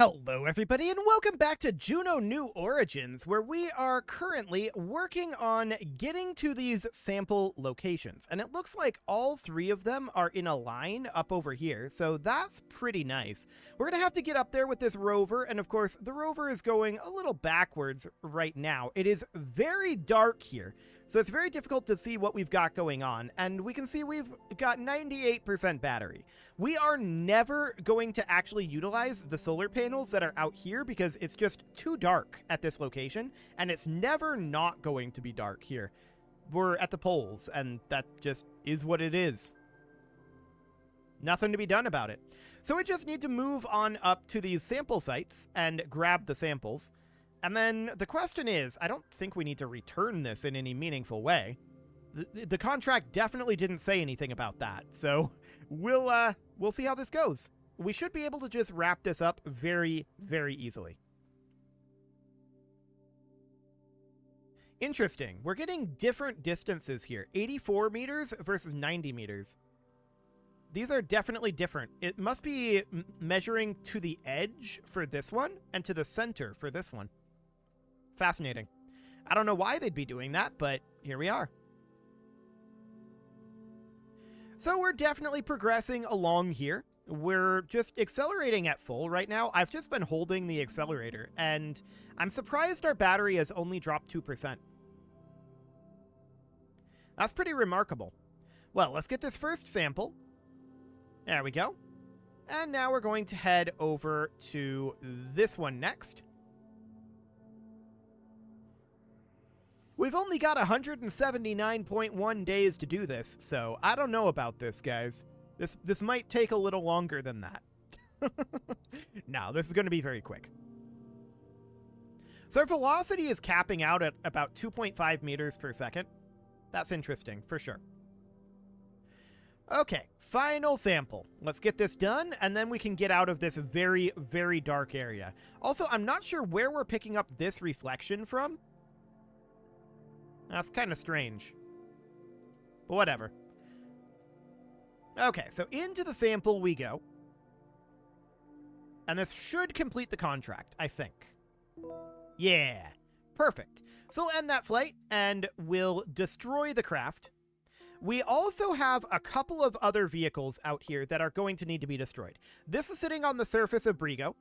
Hello, everybody, and welcome back to Juno New Origins, where we are currently working on getting to these sample locations. And it looks like all three of them are in a line up over here, so that's pretty nice. We're going to have to get up there with this rover, and of course, the rover is going a little backwards right now. It is very dark here, so it's very difficult to see what we've got going on, and we can see we've got 98% battery. We are never going to actually utilize the solar panels that are out here because it's just too dark at this location, and it's never not going to be dark here. We're at the poles, and that just is what it is. Nothing to be done about it. So we just need to move on up to these sample sites and grab the samples. And then the question is, I don't think we need to return this in any meaningful way. The contract definitely didn't say anything about that, so we'll see how this goes. We should be able to just wrap this up very, very easily. Interesting. We're getting different distances here. 84 meters versus 90 meters. These are definitely different. It must be measuring to the edge for this one and to the center for this one. Fascinating. I don't know why they'd be doing that, but here we are. So we're definitely progressing along here. We're just accelerating at full right now. I've just been holding the accelerator, and I'm surprised our battery has only dropped 2%. That's pretty remarkable. Well, let's get this first sample. There we go. And now we're going to head over to this one next. We've only got 179.1 days to do this, so I don't know about this, guys. This might take a little longer than that. No, this is going to be very quick. So our velocity is capping out at about 2.5 meters per second. That's interesting, for sure. Okay, final sample. Let's get this done, and then we can get out of this very, very dark area. Also, I'm not sure where we're picking up this reflection from. That's kind of strange. But whatever. Okay, so into the sample we go. And this should complete the contract, I think. Yeah, perfect. So we'll end that flight, and we'll destroy the craft. We also have a couple of other vehicles out here that are going to need to be destroyed. This is sitting on the surface of Brigo,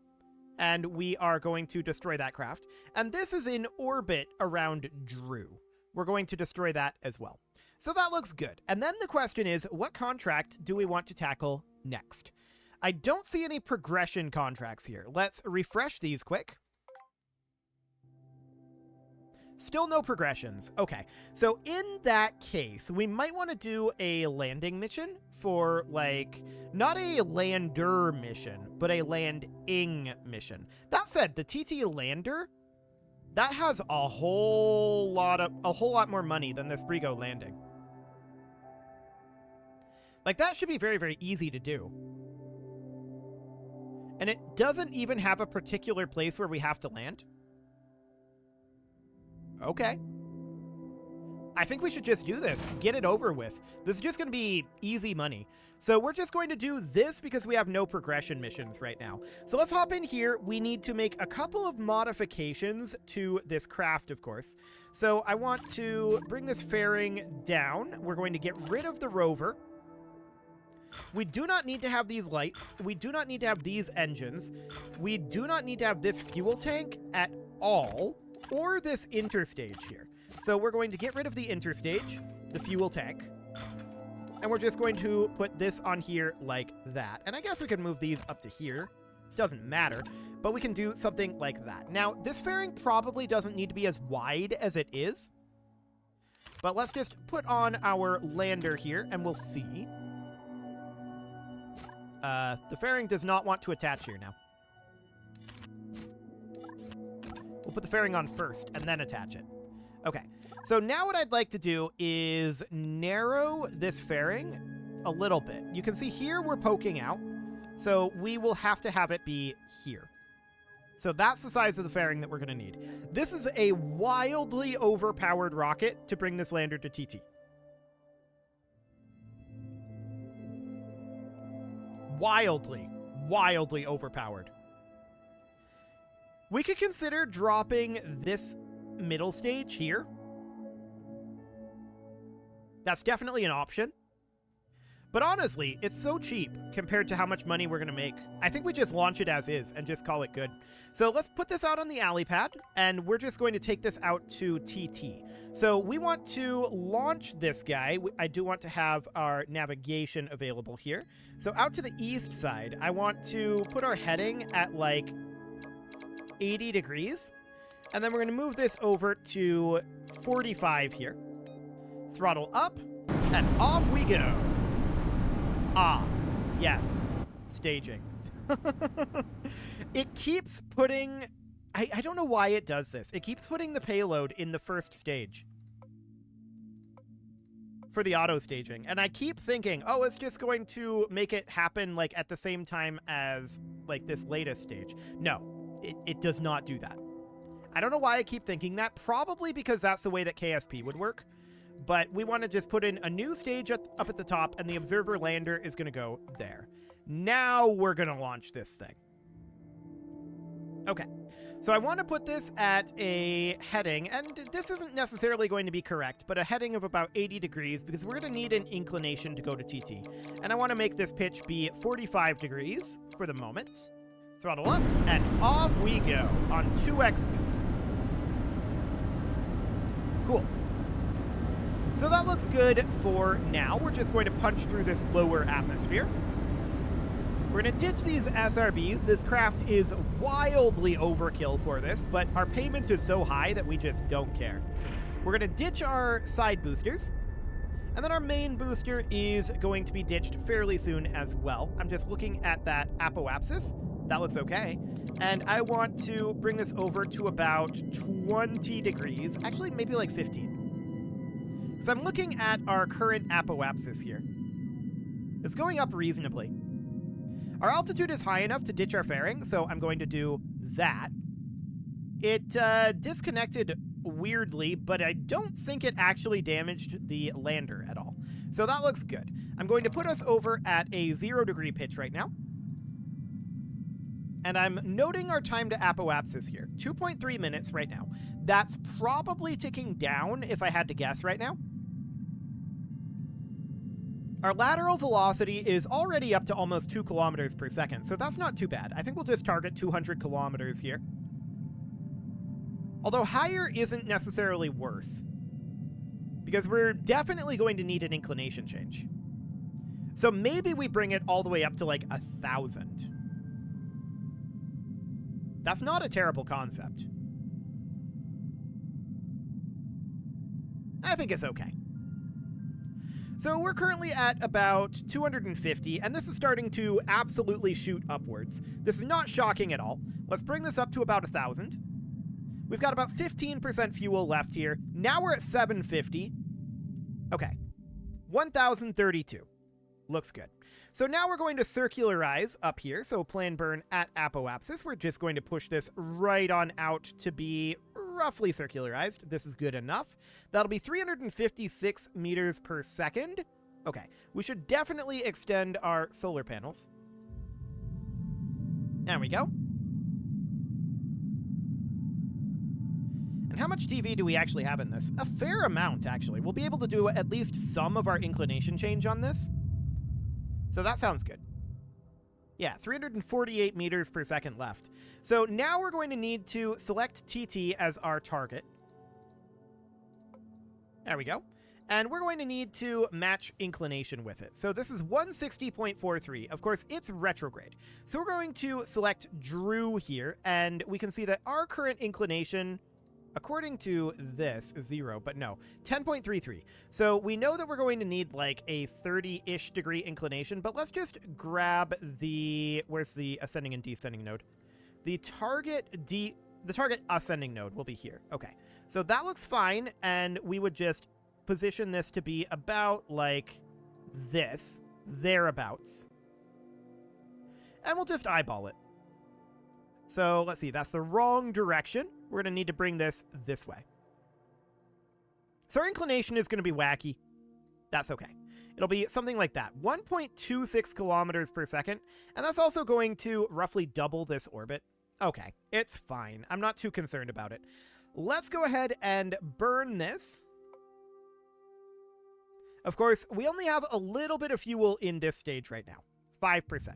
and we are going to destroy that craft. And this is in orbit around Drew. We're going to destroy that as well. So that looks good. And then the question is, what contract do we want to tackle next? I don't see any progression contracts here. Let's refresh these quick. Still no progressions. Okay, so in that case, we might want to do a landing mission for, like, not a lander mission, but a landing mission. That said, the TT lander, that has a whole lot more money than this Brigo landing. Like, that should be very, very easy to do. And it doesn't even have a particular place where we have to land. Okay. I think we should just do this. Get it over with. This is just going to be easy money. So we're just going to do this because we have no progression missions right now. So let's hop in here. We need to make a couple of modifications to this craft, of course. So I want to bring this fairing down. We're going to get rid of the rover. We do not need to have these lights. We do not need to have these engines. We do not need to have this fuel tank at all, or this interstage here. So we're going to get rid of the interstage, the fuel tank, and we're just going to put this on here like that. And I guess we can move these up to here. Doesn't matter, but we can do something like that. Now, this fairing probably doesn't need to be as wide as it is, but let's just put on our lander here, and we'll see. The fairing does not want to attach here now. We'll put the fairing on first, and then attach it. Okay, so now what I'd like to do is narrow this fairing a little bit. You can see here we're poking out, so we will have to have it be here. So that's the size of the fairing that we're going to need. This is a wildly overpowered rocket to bring this lander to TT. Wildly overpowered. We could consider dropping this middle stage here. That's definitely an option. But honestly, it's so cheap compared to how much money we're going to make. I think we just launch it as is and just call it good. So let's put this out on the alley pad, and we're just going to take this out to TT. So we want to launch this guy. I do want to have our navigation available here. So out to the east side, I want to put our heading at like 80 degrees. And then we're going to move this over to 45 here. Throttle up, and off we go. Ah, yes, staging. It keeps putting, I don't know why it does this. It keeps putting the payload in the first stage for the auto staging. And I keep thinking, oh, it's just going to make it happen like at the same time as like this latest stage. No, it does not do that. I don't know why I keep thinking that. Probably because that's the way that KSP would work. But we want to just put in a new stage up at the top, and the observer lander is going to go there. Now we're going to launch this thing. Okay, so I want to put this at a heading, and this isn't necessarily going to be correct, but a heading of about 80 degrees, because we're going to need an inclination to go to TT. And I want to make this pitch be 45 degrees for the moment. Throttle up, and off we go on 2x speed. Cool. So that looks good for now. We're just going to punch through this lower atmosphere. We're going to ditch these SRBs. This craft is wildly overkill for this, but our payment is so high that we just don't care. We're going to ditch our side boosters, and then our main booster is going to be ditched fairly soon as well. I'm just looking at that apoapsis. That looks okay. And I want to bring this over to about 20 degrees. Actually, maybe like 15. So I'm looking at our current apoapsis here. It's going up reasonably. Our altitude is high enough to ditch our fairing, so I'm going to do that. It disconnected weirdly, but I don't think it actually damaged the lander at all. So that looks good. I'm going to put us over at a 0 degree pitch right now. And I'm noting our time to apoapsis here. 2.3 minutes right now. That's probably ticking down if I had to guess right now. Our lateral velocity is already up to almost 2 kilometers per second, so that's not too bad. I think we'll just target 200 kilometers here. Although higher isn't necessarily worse, because we're definitely going to need an inclination change. So maybe we bring it all the way up to like 1,000. That's not a terrible concept. I think it's okay. So we're currently at about 250, and this is starting to absolutely shoot upwards. This is not shocking at all. Let's bring this up to about 1,000. We've got about 15% fuel left here. Now we're at 750. Okay. 1,032. Looks good. So now we're going to circularize up here. So plan burn at apoapsis. We're just going to push this right on out to be roughly circularized. This is good enough. That'll be 356 meters per second. Okay, we should definitely extend our solar panels. There we go. And how much TV do we actually have in this? A fair amount, actually. We'll be able to do at least some of our inclination change on this. So that sounds good. Yeah, 348 meters per second left. So now we're going to need to select TT as our target. There we go. And we're going to need to match inclination with it. So this is 160.43. Of course, it's retrograde. So we're going to select Drew here, and we can see that our current inclination, according to this, is 0, but no, 10.33. So we know that we're going to need like a 30-ish degree inclination, but let's just grab the, where's the ascending and descending node? The target ascending node will be here. Okay, so that looks fine, and we would just position this to be about like this, thereabouts. And we'll just eyeball it. So let's see, that's the wrong direction. We're going to need to bring this way. So our inclination is going to be wacky. That's okay. It'll be something like that. 1.26 kilometers per second. And that's also going to roughly double this orbit. Okay, it's fine. I'm not too concerned about it. Let's go ahead and burn this. Of course, we only have a little bit of fuel in this stage right now, 5%.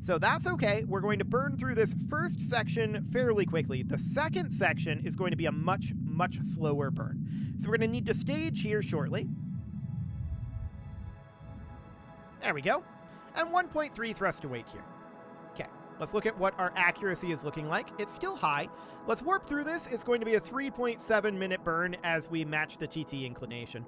So that's okay. We're going to burn through this first section fairly quickly. The second section is going to be a much, much slower burn. So we're going to need to stage here shortly. There we go. And 1.3 thrust to weight here. Okay, let's look at what our accuracy is looking like. It's still high. Let's warp through this. It's going to be a 3.7 minute burn as we match the TT inclination.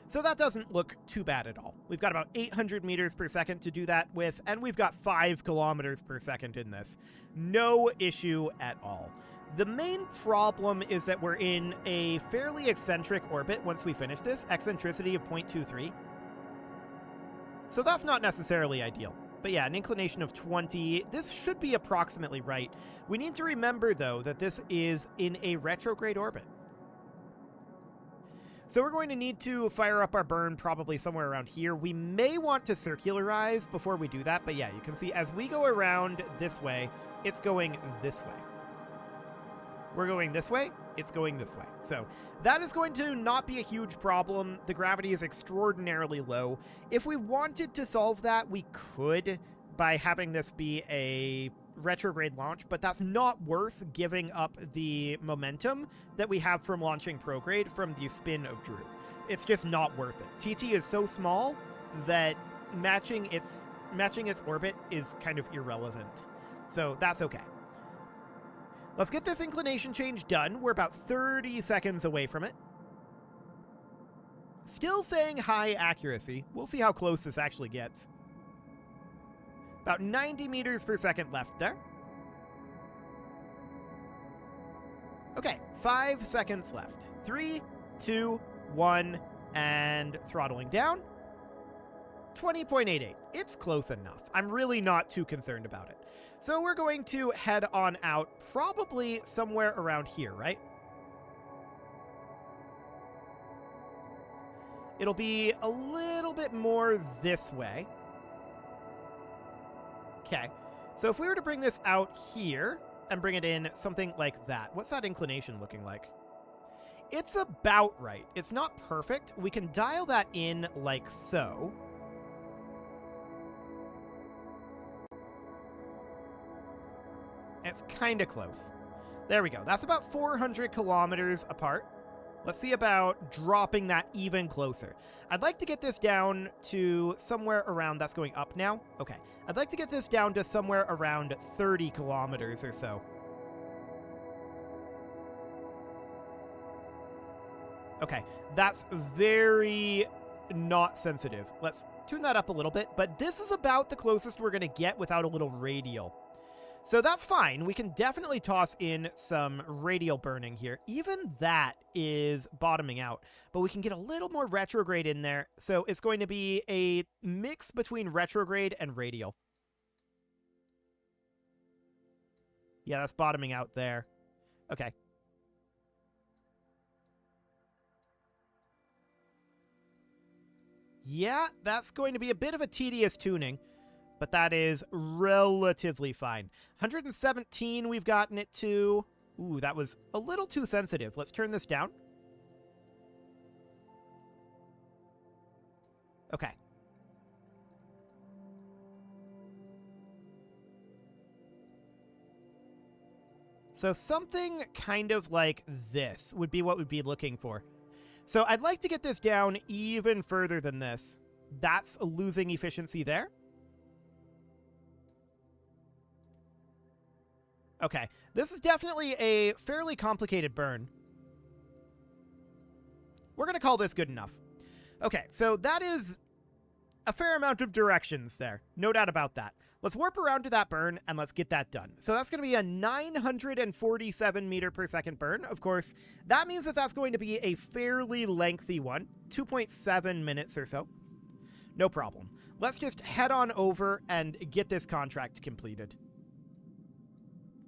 So that doesn't look too bad at all. We've got about 800 meters per second to do that with, and we've got 5 kilometers per second in this. No issue at all. The main problem is that we're in a fairly eccentric orbit once we finish this, eccentricity of 0.23. So that's not necessarily ideal. But yeah, an inclination of 20. This should be approximately right. We need to remember, though, that this is in a retrograde orbit. So we're going to need to fire up our burn probably somewhere around here. We may want to circularize before we do that, but yeah, you can see as we go around this way, it's going this way. We're going this way, it's going this way. So that is going to not be a huge problem. The gravity is extraordinarily low. If we wanted to solve that, we could by having this be a retrograde launch, but that's not worth giving up the momentum that we have from launching prograde from the spin of Drew. It's just not worth it. TT is so small that matching its orbit is kind of irrelevant. So that's okay. Let's get this inclination change done. We're about 30 seconds away from it. Still saying high accuracy. We'll see how close this actually gets. About 90 meters per second left there. Okay, 5 seconds left. 3, 2, 1, and throttling down. 20.88. It's close enough. I'm really not too concerned about it. So we're going to head on out probably somewhere around here, right? It'll be a little bit more this way. Okay, so if we were to bring this out here and bring it in something like that, what's that inclination looking like? It's about right. It's not perfect. We can dial that in like so. It's kind of close. There we go. That's about 400 kilometers apart. Let's see about dropping that even closer. I'd like to get this down to somewhere around, that's going up now. Okay. I'd like to get this down to somewhere around 30 kilometers or so. Okay. That's very not sensitive. Let's tune that up a little bit, but this is about the closest we're going to get without a little radial. So that's fine. We can definitely toss in some radial burning here. Even that is bottoming out, but we can get a little more retrograde in there. So it's going to be a mix between retrograde and radial. Yeah, that's bottoming out there. Okay. Yeah, that's going to be a bit of a tedious tuning, but that is relatively fine. 117 we've gotten it to. Ooh, that was a little too sensitive. Let's turn this down. Okay. So something kind of like this would be what we'd be looking for. So I'd like to get this down even further than this. That's losing efficiency there. Okay, this is definitely a fairly complicated burn. We're going to call this good enough. Okay, so that is a fair amount of directions there. No doubt about that. Let's warp around to that burn, and let's get that done. So that's going to be a 947 meter per second burn. Of course, that means that that's going to be a fairly lengthy one, 2.7 minutes or so. No problem. Let's just head on over and get this contract completed.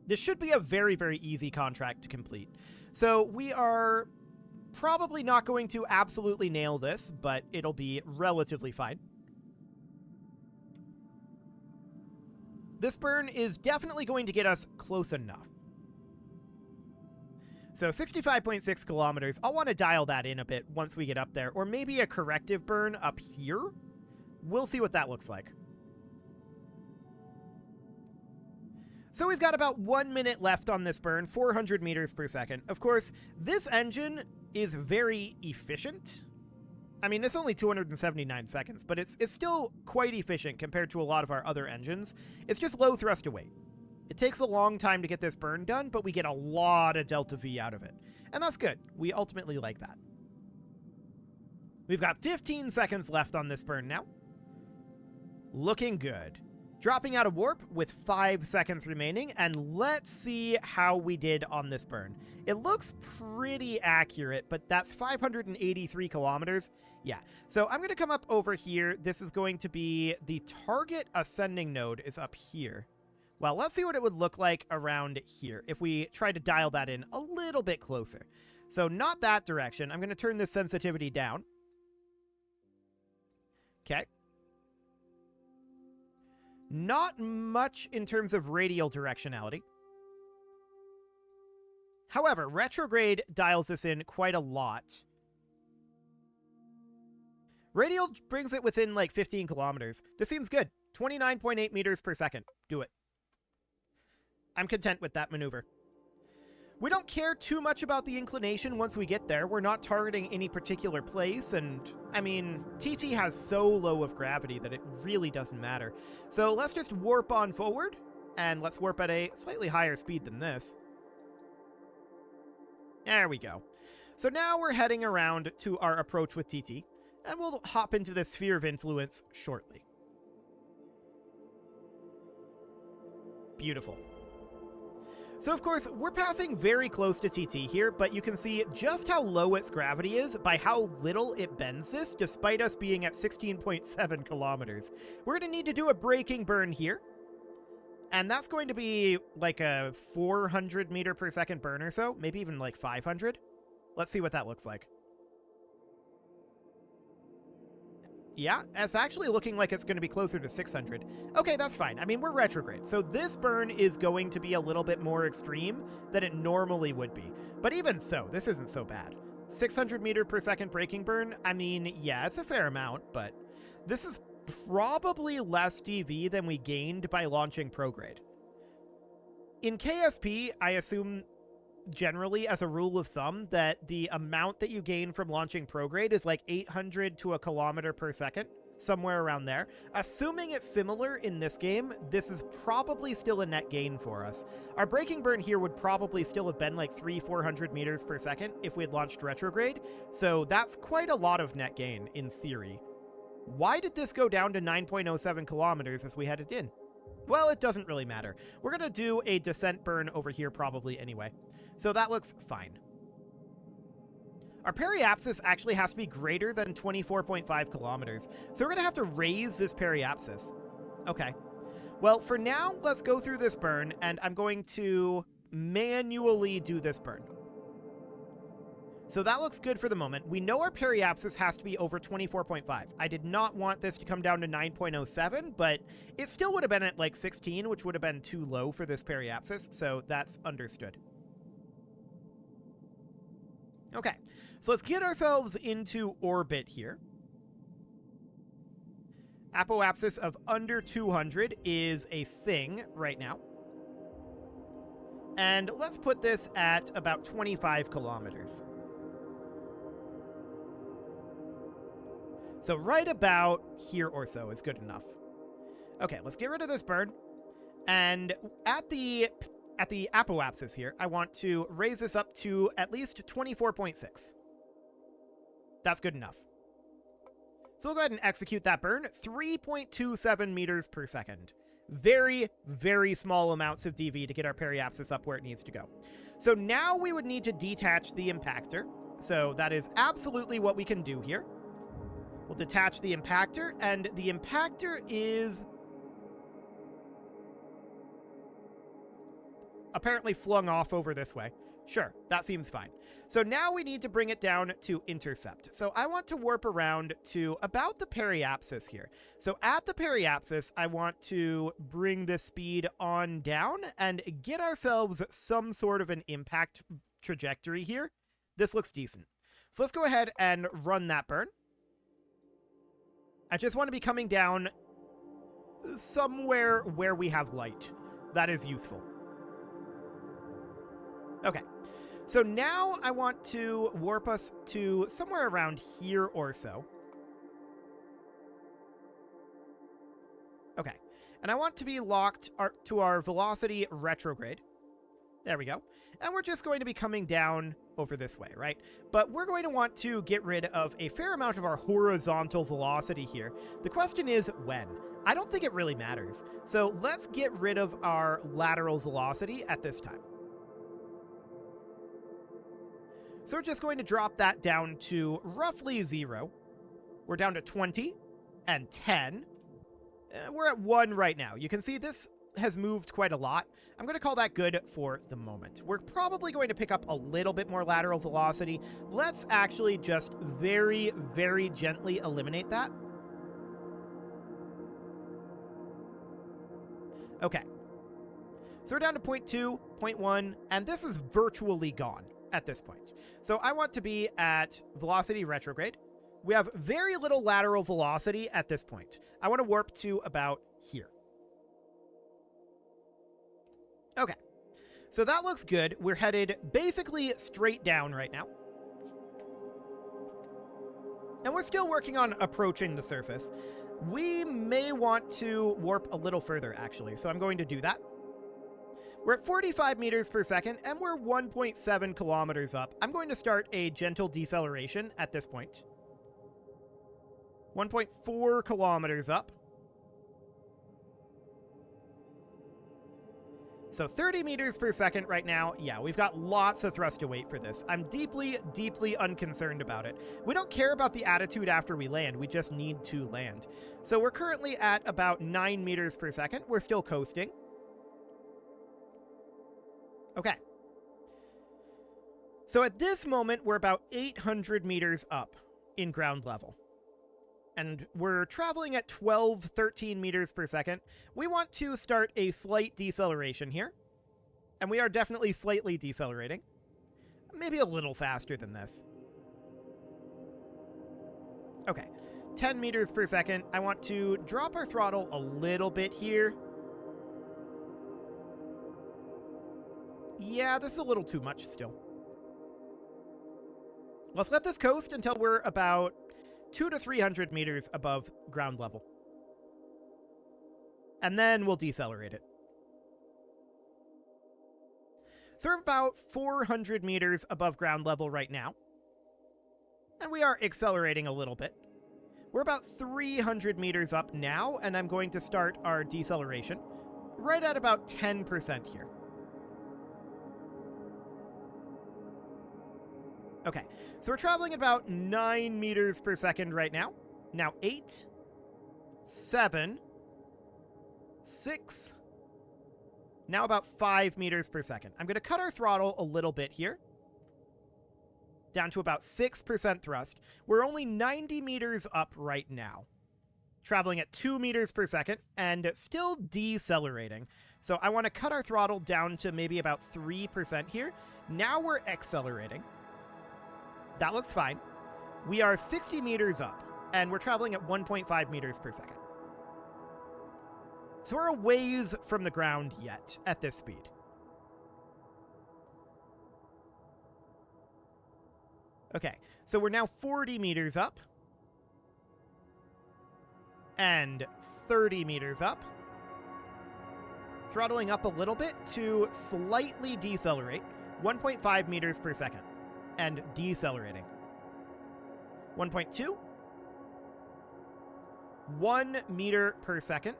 This should be a very, very easy contract to complete. So we are probably not going to absolutely nail this, but it'll be relatively fine. This burn is definitely going to get us close enough. So 65.6 kilometers, I'll want to dial that in a bit once we get up there, or maybe a corrective burn up here. We'll see what that looks like. So we've got about 1 minute left on this burn, 400 meters per second. Of course, this engine is very efficient. I mean, it's only 279 seconds, but it's still quite efficient compared to a lot of our other engines. It's just low thrust to weight. It takes a long time to get this burn done, but we get a lot of delta V out of it. And that's good. We ultimately like that. We've got 15 seconds left on this burn now. Looking good. Dropping out of warp with 5 seconds remaining, and let's see how we did on this burn. It looks pretty accurate, but that's 583 kilometers. Yeah, so I'm going to come up over here. This is going to be the target ascending node is up here. Well, let's see what it would look like around here if we try to dial that in a little bit closer. So not that direction. I'm going to turn this sensitivity down. Okay. Not much in terms of radial directionality. However, retrograde dials this in quite a lot. Radial brings it within like 15 kilometers. This seems good. 29.8 meters per second. Do it. I'm content with that maneuver. We don't care too much about the inclination once we get there. We're not targeting any particular place, and, I mean, TT has so low of gravity that it really doesn't matter. So let's just warp on forward, and let's warp at a slightly higher speed than this. There we go. So now we're heading around to our approach with TT, and we'll hop into this sphere of influence shortly. Beautiful. So, of course, we're passing very close to TT here, but you can see just how low its gravity is by how little it bends this, despite us being at 16.7 kilometers. We're going to need to do a braking burn here, and that's going to be like a 400 meter per second burn or so, maybe even like 500. Let's see what that looks like. Yeah, it's actually looking like it's going to be closer to 600. Okay, that's fine. I mean, we're retrograde, so this burn is going to be a little bit more extreme than it normally would be. But even so, this isn't so bad. 600 meter per second braking burn, I mean, yeah, it's a fair amount, but this is probably less DV than we gained by launching prograde. In KSP, I assume generally, as a rule of thumb, that the amount that you gain from launching prograde is like 800 to a kilometer per second, somewhere around there. Assuming it's similar in this game, this is probably still a net gain for us. Our braking burn here would probably still have been like 300-400 meters per second if we had launched retrograde, so that's quite a lot of net gain in theory. Why did this go down to 9.07 kilometers as we headed in? Well, it doesn't really matter. We're going to do a descent burn over here probably anyway. So that looks fine. Our periapsis actually has to be greater than 24.5 kilometers. So we're going to have to raise this periapsis. Okay. Well, for now, let's go through this burn, and I'm going to manually do this burn. So that looks good for the moment. We know our periapsis has to be over 24.5. I did not want this to come down to 9.07, but it still would have been at like 16, which would have been too low for this periapsis, so that's understood. Okay, so let's get ourselves into orbit here. Apoapsis of under 200 is a thing right now. And let's put this at about 25 kilometers. So right about here or so is good enough. Okay, let's get rid of this burn. And at the apoapsis here, I want to raise this up to at least 24.6. That's good enough. So we'll go ahead and execute that burn. 3.27 meters per second. Very, very small amounts of DV to get our periapsis up where it needs to go. So now we would need to detach the impactor. So that is absolutely what we can do here. We'll detach the impactor, and the impactor is apparently flung off over this way. Sure, that seems fine. So now we need to bring it down to intercept. So I want to warp around to about the periapsis here. So at the periapsis, I want to bring the speed on down and get ourselves some sort of an impact trajectory here. This looks decent. So let's go ahead and run that burn. I just want to be coming down somewhere where we have light. That is useful. Okay. So now I want to warp us to somewhere around here or so. Okay. And I want to be locked to our velocity retrograde. There we go. And we're just going to be coming down over this way, right? But we're going to want to get rid of a fair amount of our horizontal velocity here. The question is when? I don't think it really matters. So let's get rid of our lateral velocity at this time. So we're just going to drop that down to roughly 0. We're down to 20 and 10. We're at 1 right now. You can see this has moved quite a lot. I'm going to call that good for the moment. We're probably going to pick up a little bit more lateral velocity. Let's actually just very, very gently eliminate that. Okay. So we're down to 0.2, 0.1, and this is virtually gone at this point. So I want to be at velocity retrograde. We have very little lateral velocity at this point. I want to warp to about here. Okay. So that looks good. We're headed basically straight down right now. And we're still working on approaching the surface. We may want to warp a little further, actually. So I'm going to do that. We're at 45 meters per second, and we're 1.7 kilometers up. I'm going to start a gentle deceleration at this point. 1.4 kilometers up. So 30 meters per second right now. Yeah, we've got lots of thrust to weight for this. I'm deeply, deeply unconcerned about it. We don't care about the attitude after we land. We just need to land. So we're currently at about 9 meters per second. We're still coasting. Okay. So at this moment, we're about 800 meters up in ground level. And we're traveling at 12, 13 meters per second. We want to start a slight deceleration here. And we are definitely slightly decelerating. Maybe a little faster than this. Okay. 10 meters per second. I want to drop our throttle a little bit here. Yeah, this is a little too much still. Let's let this coast until we're about 200 to 300 meters above ground level. And then we'll decelerate it. So we're about 400 meters above ground level right now. And we are accelerating a little bit. We're about 300 meters up now, and I'm going to start our deceleration right at about 10% here. Okay, so we're traveling at about 9 meters per second right now. Now 8, 7, 6, now about 5 meters per second. I'm going to cut our throttle a little bit here, down to about 6% thrust. We're only 90 meters up right now, traveling at 2 meters per second and still decelerating. So I want to cut our throttle down to maybe about 3% here. Now we're accelerating. That looks fine. We are 60 meters up, and we're traveling at 1.5 meters per second. So we're a ways from the ground yet at this speed. Okay, so we're now 40 meters up. And 30 meters up. Throttling up a little bit to slightly decelerate. 1.5 meters per second. And decelerating. 1.2. 1 meter per second.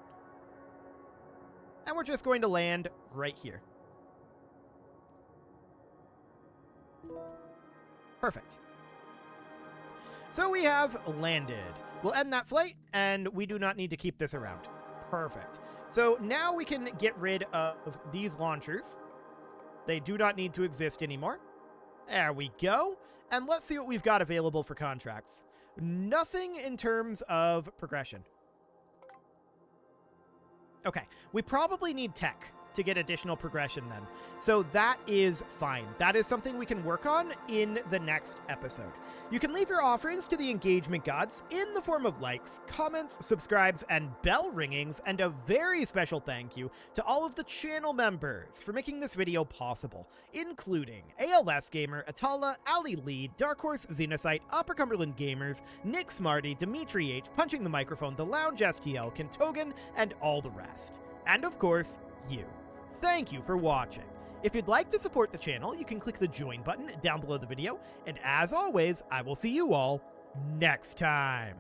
And we're just going to land right here. Perfect. So we have landed. We'll end that flight, and we do not need to keep this around. Perfect. So now we can get rid of these launchers. They do not need to exist anymore. There we go. And let's see what we've got available for contracts. Nothing in terms of progression. Okay, we probably need tech to get additional progression then. So that is fine. That is something we can work on in the next episode. You can leave your offerings to the engagement gods in the form of likes, comments, subscribes, and bell ringings, and a very special thank you to all of the channel members for making this video possible, including ALS Gamer, Atala, Ali Lee, Dark Horse, Xenocyte, Upper Cumberland Gamers, Nick Smarty, Dimitri H, Punching the Microphone, The Lounge STL, Kentogan, and all the rest. And of course, you. Thank you for watching. If you'd like to support the channel, you can click the join button down below the video, and as always, I will see you all next time.